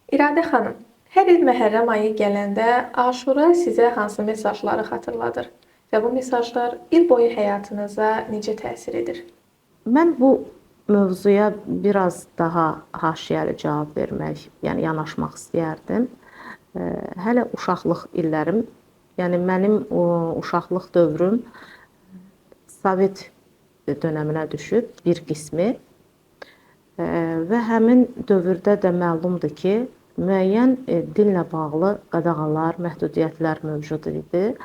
İradə xanım, hər il Məhərrəm ayı gələndə Aşura sizə hansı mesajları xatırladır və bu mesajlar il boyu həyatınıza necə təsir edir? Mən bu mövzuya biraz daha haşiyəli cavab vermək, yəni yanaşmaq istəyərdim. Hələ uşaqlıq illərim, yəni mənim uşaqlıq dövrüm Sovet dönəminə düşüb bir qismi və həmin dövrdə də məlumdur ki, müəyyən dillə bağlı qadağalar, məhdudiyyətlər mövcud idi.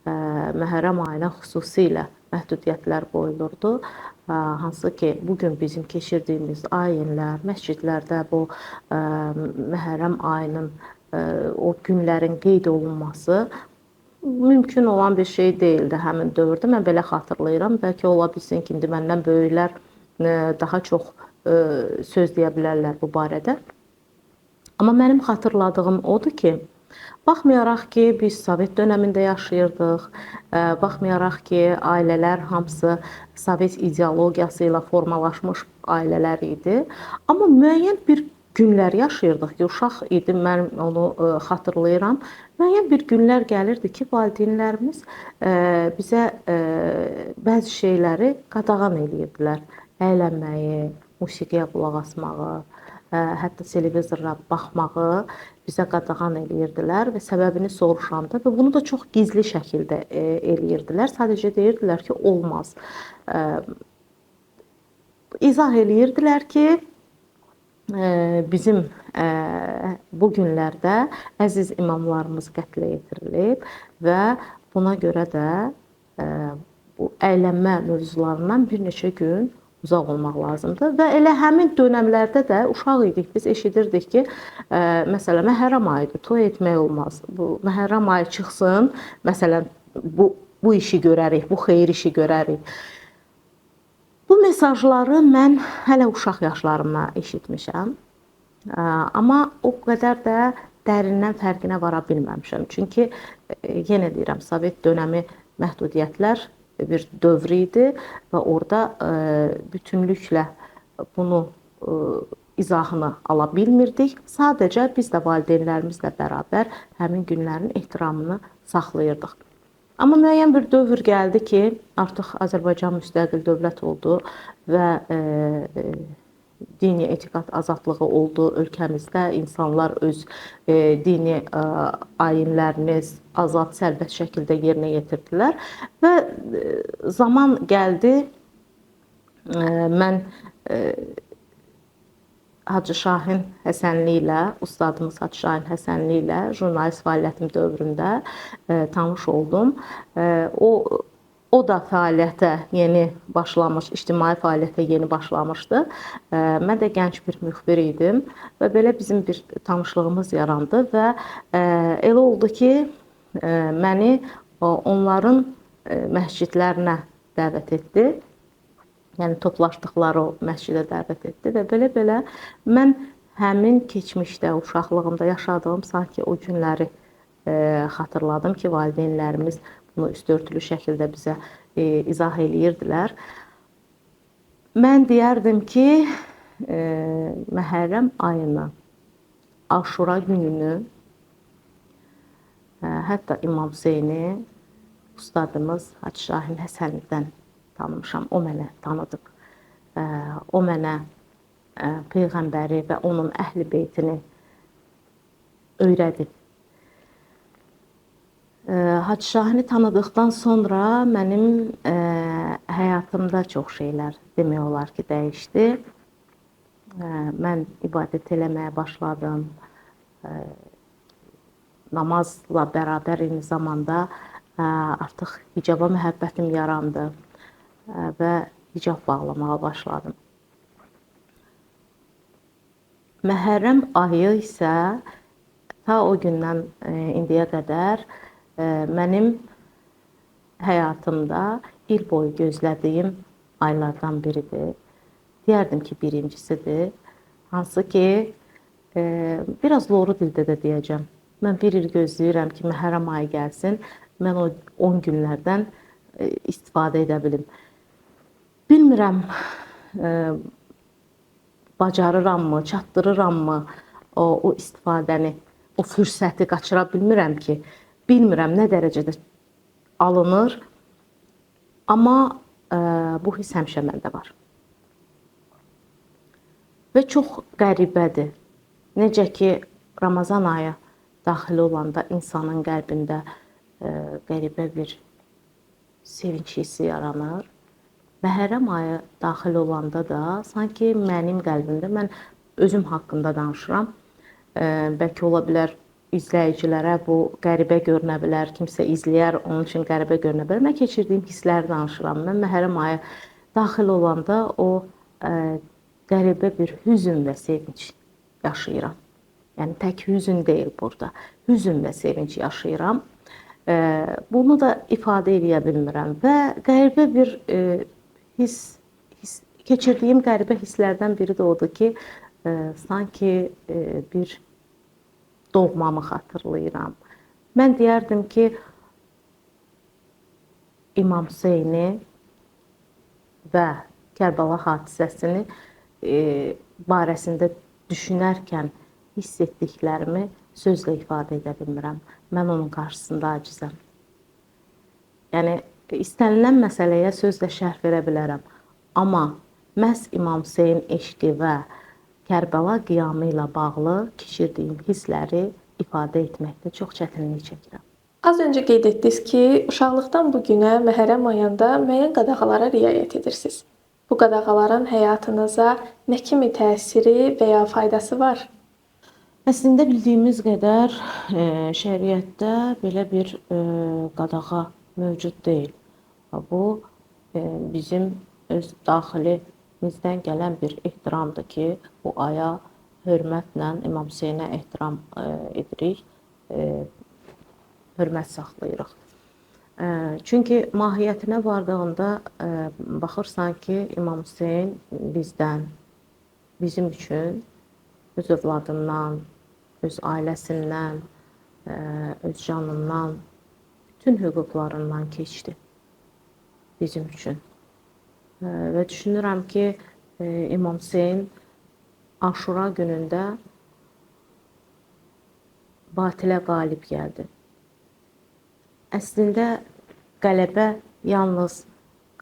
Məhərrəm ayına xüsusilə məhdudiyyətlər qoyulurdu. Hansı ki, bugün bizim keçirdiyimiz ayinlər, məscidlərdə bu Məhərrəm ayının o günlərin qeyd olunması mümkün olan bir şey deyildi həmin dövrdə. Mən belə xatırlayıram. Bəlkə ola bilsin ki, indi məndən böyüklər daha çox söz deyə bilərlər bu barədə. Amma mənim xatırladığım odur ki, baxmayaraq ki, biz Sovet dönəmində yaşayırdıq, baxmayaraq ki, ailələr hamısı Sovet ideologiyası ilə formalaşmış ailələr idi, amma müəyyən bir günlər yaşayırdıq ki, uşaq idim, mən onu xatırlayıram. Müəyyən bir günlər gəlirdi ki, valideynlərimiz bizə bəzi şeyləri qadağan edirdilər. Əylənməyi, musiqiyə qulaq asmağı, hətta televizora baxmağı bizə qadağan edirdilər və səbəbini soruşanda və bunu da çox gizli şəkildə edirdilər. Sadəcə deyirdilər ki, olmaz. İzah edirdilər ki, bizim bu günlərdə əziz imamlarımız qətlə yetirilib və buna görə də bu əylənmə mövzularından bir neçə gün uzaq olmaq lazımdır. Və elə həmin dönəmlərdə də uşaq idik, biz eşidirdik ki, məsələn, Məhərrəm ayıdır, toy etmək olmaz. Bu Məhərrəm ayı çıxsın, məsələn, bu işi görərik, bu xeyir işi görərik. Bu mesajları mən hələ uşaq yaşlarımda eşitmişəm. Amma o qədər də dərindən fərqinə vara bilməmişəm. Çünki yenə deyirəm, Sovet dönəmi məhdudiyyətlər bir dövr idi və orada bütünlüklə bunu izahını ala bilmirdik. Sadəcə biz də valideynlərimizlə bərabər həmin günlərin ehtiramını saxlayırdıq. Amma müəyyən bir dövr gəldi ki, artıq Azərbaycan müstəqil dövlət oldu və dini etiqad azadlığı oldu ölkəmizdə. İnsanlar öz dini ayinlərini azad, sərbəst şəkildə yerinə yetirdilər və zaman gəldi, mən Hacı Şahin Həsənli ilə, ustadımız Hacı Şahin Həsənli ilə jurnalist fəaliyyətim dövründə tanış oldum. O da fəaliyyətə yeni başlamış, ictimai fəaliyyətə yeni başlamışdı. Mən də gənc bir müxbir idim və belə bizim bir tanışlığımız yarandı və elə oldu ki, məni onların məscidlərinə dəvət etdi. Yəni toplaşdıqları o məscidə dəvət etdi və belə-belə mən həmin keçmişdə, uşaqlığımda yaşadığım sanki o günləri xatırladım ki, valideynlərimiz bunu üstörtülü şəkildə bizə izah eləyirdilər. Mən deyərdim ki, Məhərrəm ayını, Aşura gününü, hətta İmam Hüseyni, ustadımız Hacı Şahin Həsənlidən tanımışam, o mənə tanıdıb. O mənə Peyğəmbəri və onun əhl-i beytini öyrədib. Hacı Şahini tanıdıqdan sonra mənim həyatımda çox şeylər demək olar ki, dəyişdi. Mən ibadət eləməyə başladım. Namazla bərabər eyni zamanda artıq hicaba məhəbbətim yarandı və hicab bağlamağa başladım. Məhərrəm ayı isə ta o gündən indiyə qədər mənim həyatımda il boyu gözlədiyim aylardan biridir. Deyərdim ki, birincisidir. Hansı ki, biraz loru dildə də deyəcəm. Mən bir il gözləyirəm ki, Məhərrəm ayı gəlsin, mən o 10 günlərdən istifadə edə bilim. Bilmirəm, bacarırammı, çatdırırammı, o istifadəni, o fürsəti qaçıra bilmirəm ki, bilmirəm nə dərəcədə alınır. Amma bu hiss həmişə məndə var. Və çox qəribədir. Necə ki, Ramazan ayı daxil olanda insanın qəlbində qəribə bir sevinç hissi yaranır. Məhərrəm ayı daxil olanda da sanki mənim qəlbimdə, mən özüm haqqında danışıram. Bəlkə ola bilər izləyicilərə bu qəribə görünə bilər, kimsə izləyər, onun üçün qəribə görünə bilər. Mən keçirdiyim hissləri danışıram. Mən Məhərrəm ayı daxil olanda o qəribə bir hüzn və sevinç yaşayıram. Yəni tək hüzn deyil burada. Hüzn və sevinç yaşayıram. Bunu da ifadə edə bilmirəm və qəribə bir keçirdiyim qəribə hisslərdən biri də odur ki, sanki bir doğmamı xatırlayıram. Mən deyərdim ki, İmam Hüseyni və Kərbəla hadisəsini barəsində düşünərkən hiss etdiklərimi sözlə ifadə edə bilmirəm. Mən onun qarşısında acizəm. Yəni, istənilən məsələyə sözlə şərh verə bilərəm. Amma məhz İmam Hüseyn eşqi və Kərbəla qiyamı ilə bağlı keçirdiyim hissləri ifadə etməkdə çox çətinlik çəkirəm. Az öncə qeyd etdiniz ki, uşaqlıqdan bu günə Məhərrəm ayında müəyyən qadağalara riayət edirsiniz. Bu qadağaların həyatınıza nə kimi təsiri və ya faydası var? Əslində bildiyimiz qədər şəriətdə belə bir qadağa mövcud deyil. Bu bizim öz daxilimizdən gələn bir ehtiramdır ki, bu aya hörmətlə İmam Hüseynə ehtiram edirik, hörmət saxlayırıq. Çünki mahiyyətinə vardığında baxırsan ki, İmam Hüseyn bizdən, bizim üçün öz övladından, öz ailəsindən, öz canından, bütün hüquqlarından keçdi bizim üçün. Və düşünürəm ki, İmam Hüseyn Aşura günündə batilə qalib gəldi. Əslində qələbə yalnız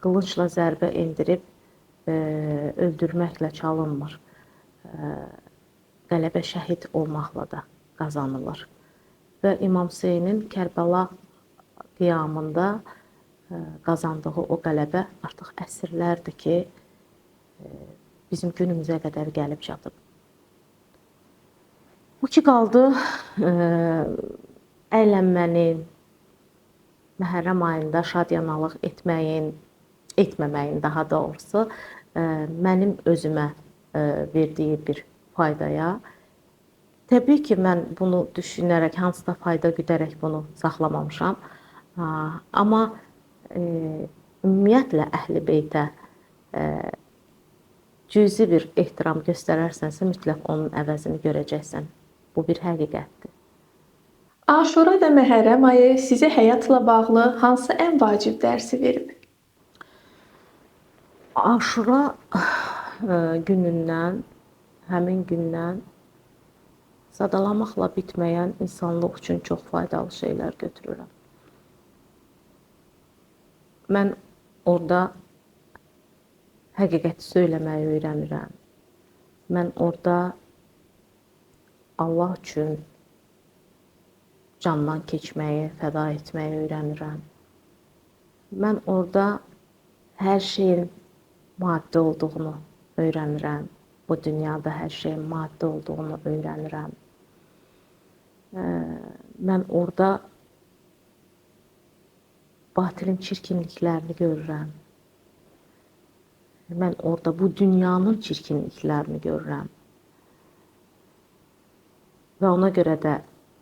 qılıncla zərbə endirib öldürməklə çalınmır. Qələbə şəhid olmaqla da qazanılır. Və İmam Hüseynin Kərbəla qiyamında qazandığı o qələbə artıq əsrlərdir ki, bizim günümüzə qədər gəlib çatıb. Bu ki qaldı əylənmənin, Məhərrəm ayında şadyanalıq etməməyin daha doğrusu mənim özümə verdiyi bir faydaya. Təbii ki, mən bunu düşünərək, hansısa fayda güdərək bunu saxlamamışam. Amma ümumiyyətlə Əhl-i Beytə cüzi bir ehtiram göstərərsənsə, mütləq onun əvəzini görəcəksən. Bu bir həqiqətdir. Aşura və Məhərrəm ayı sizə həyatla bağlı hansı ən vacib dərsi verib? Aşura günündən, həmin gündən sadalamaqla bitməyən insanlıq üçün çox faydalı şeylər götürürəm. Mən orada həqiqəti söyləməyi öyrənirəm. Mən orada Allah üçün candan keçməyi, fəda etməyi öyrənirəm. Mən orada hər şeyin maddi olduğunu öyrənirəm. Bu dünyada hər şeyin maddi olduğunu öyrənirəm. Mən orada batilin çirkinliklərini görürəm. Mən orada bu dünyanın çirkinliklərini görürəm. Və ona görə də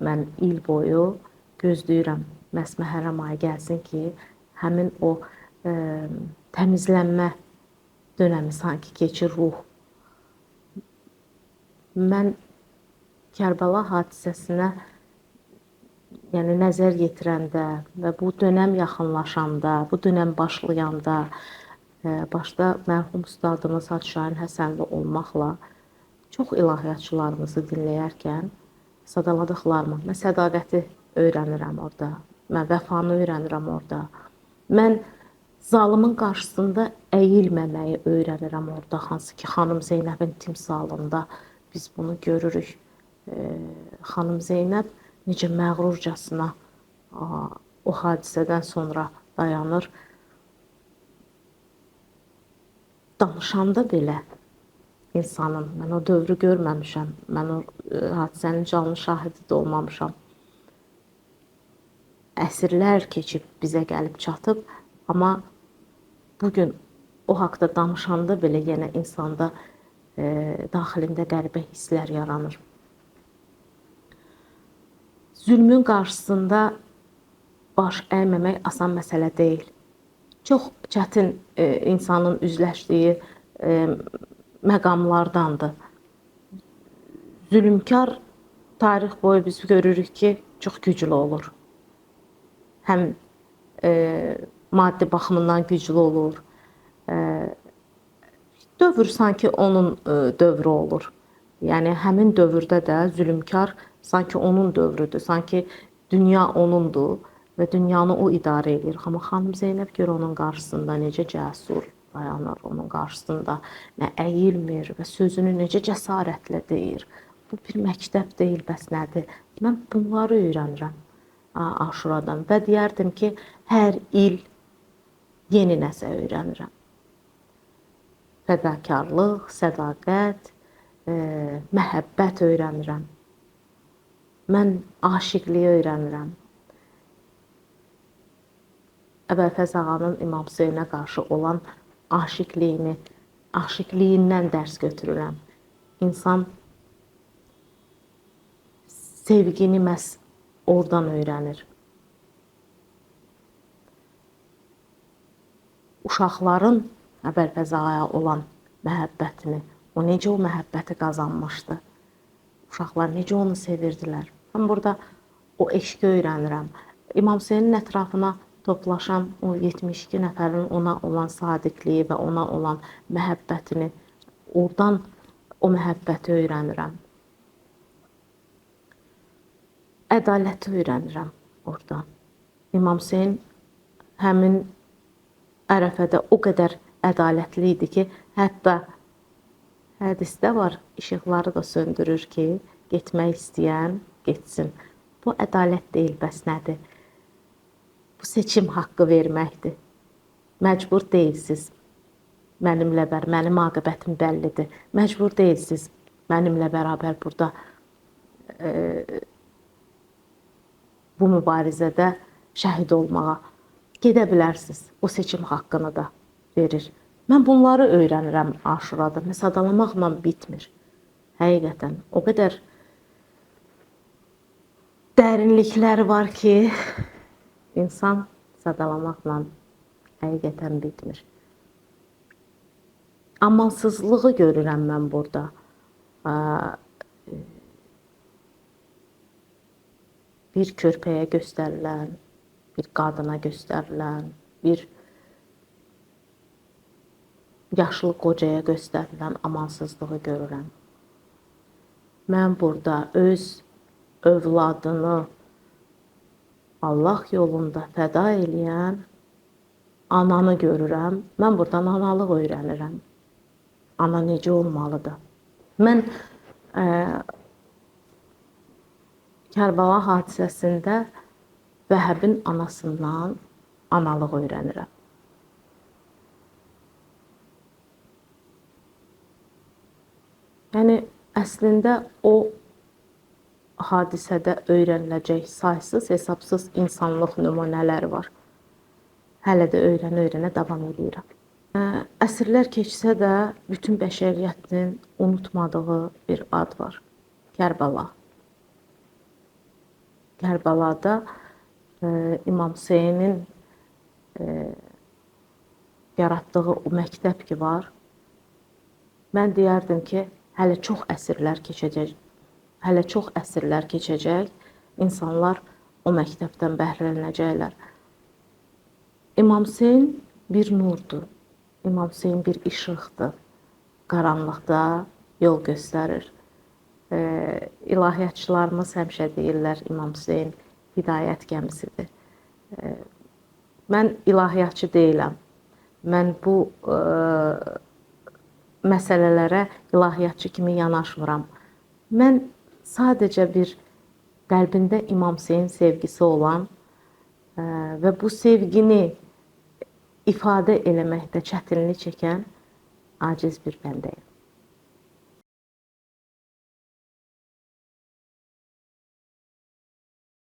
mən il boyu gözləyirəm məhz Məhərrəm ayı gəlsin ki, həmin o təmizlənmə dönəmi sanki keçir ruh. Mən Kərbəla hadisəsinə nəzər yetirəndə və bu dönəm yaxınlaşanda, bu dönəm başlayanda, başda mərhum ustadımız Hacı Şahin Həsənli olmaqla çox ilahiyyatçılarımızı dinləyərkən sadaladıqlarımı, mən sədaqəti öyrənirəm orada, mən vəfanı öyrənirəm orada, mən zalımın qarşısında əyilməməyi öyrənirəm orada, hansı ki, xanım Zeynəbin timsalında biz bunu görürük. Xanım Zeynəb necə məğrurcasına o hadisədən sonra dayanır. Danışanda belə insanın, mən o dövrü görməmişəm, mən o hadisənin canlı şahidi də olmamışam. Əsrlər keçib bizə gəlib çatıb, amma bugün o haqda danışanda belə yenə insanda daxilində qəribə hisslər yaranır. Zülmün qarşısında baş əyməmək asan məsələ deyil. Çox çətin insanın üzləşdiyi məqamlardandır. Zülmkar tarix boyu biz görürük ki, çox güclü olur. Həm maddi baxımından güclü olur. Dövr sanki onun dövrü olur. Yəni həmin dövrdə də zülmkar sanki onun dövrüdür. Sanki dünya onundur və dünyanı o idarə edir. Amma xanım Zeynəb gör onun qarşısında necə cəsur dayanır, onun qarşısında nə əyilmir və sözünü necə cəsarətlə deyir. Bu bir məktəb deyil, bəs nədir? Mən bunları öyrənirəm Aşuradan və deyərdim ki, hər il yeni nəsə öyrənirəm. Fədakarlıq, sədaqət, məhəbbət öyrənirəm. Mən aşiqliyi öyrənirəm. Əbəlfəz ağanın İmam Hüseynə qarşı olan aşiqliyindən dərs götürürəm. İnsan sevgini məhz oradan öyrənir. Uşaqların Əbəlfəz ağaya olan məhəbbətini, o necə o məhəbbəti qazanmışdı. Uşaqlar necə onu sevirdilər. Mən burada o eşqi öyrənirəm. İmam Hüseynin ətrafına toplaşan o 72 nəfərin ona olan sadiqliyi və ona olan məhəbbətini, oradan o məhəbbəti öyrənirəm. Ədaləti öyrənirəm oradan. İmam Hüseyn həmin Ərəfədə o qədər ədalətli idi ki, hətta hədisdə var, işıqları da söndürür ki, getmək istəyən getsin. Bu ədalət deyil, bəs nədir? Bu seçim haqqı verməkdir. Məcbur deyilsiz mənimlə bərabər, mənim aqibətim bəllidir. Məcbur deyilsiz mənimlə bərabər burada bu mübarizədə şəhid olmağa. Gedə bilərsiniz, o seçim haqqını da verir. Mən bunları öyrənirəm Aşurada. Sadalamakla bitmir. Həqiqətən, o qədər dərinlikləri var ki, insan sadalamakla həqiqətən bitmir. Amansızlığı görürəm mən burada. Bir körpəyə göstərilən, bir qadına göstərilən, bir yaşlı qocaya göstərilən amansızlığı görürəm. Mən burada öz övladını Allah yolunda fəda eləyən ananı görürəm. Mən buradan analıq öyrənirəm. Ana necə olmalıdır? Mən Kərbala hadisəsində Vəhəbin anasından analıq öyrənirəm. Yəni, əslində o hadisədə öyrəniləcək saysız, hesabsız insanlıq nümunələri var. Hələ də öyrənə-öyrənə davam edirəm. Əsrlər keçsə də bütün bəşəriyyətin unutmadığı bir ad var. Kərbala. Kərbalada İmam Hüseynin yaratdığı o məktəb ki var, mən deyərdim ki, hələ çox əsrlər keçəcək. Hələ çox əsrlər keçəcək, insanlar o məktəbdən bəhrələnəcəklər. İmam Hüseyn bir nurdur. İmam Hüseyn bir işıqdır. Qaranlıqda yol göstərir. İlahiyyatçılarımız həmişə deyirlər, İmam Hüseyn hidayət gəmisidir. Mən ilahiyyatçı deyiləm. Mən bu məsələlərə ilahiyyatçı kimi yanaşmıram. Mən sadəcə bir qəlbində İmam Hüseyn sevgisi olan və bu sevgini ifadə eləməkdə çətinlik çəkən aciz bir bəndəyəm.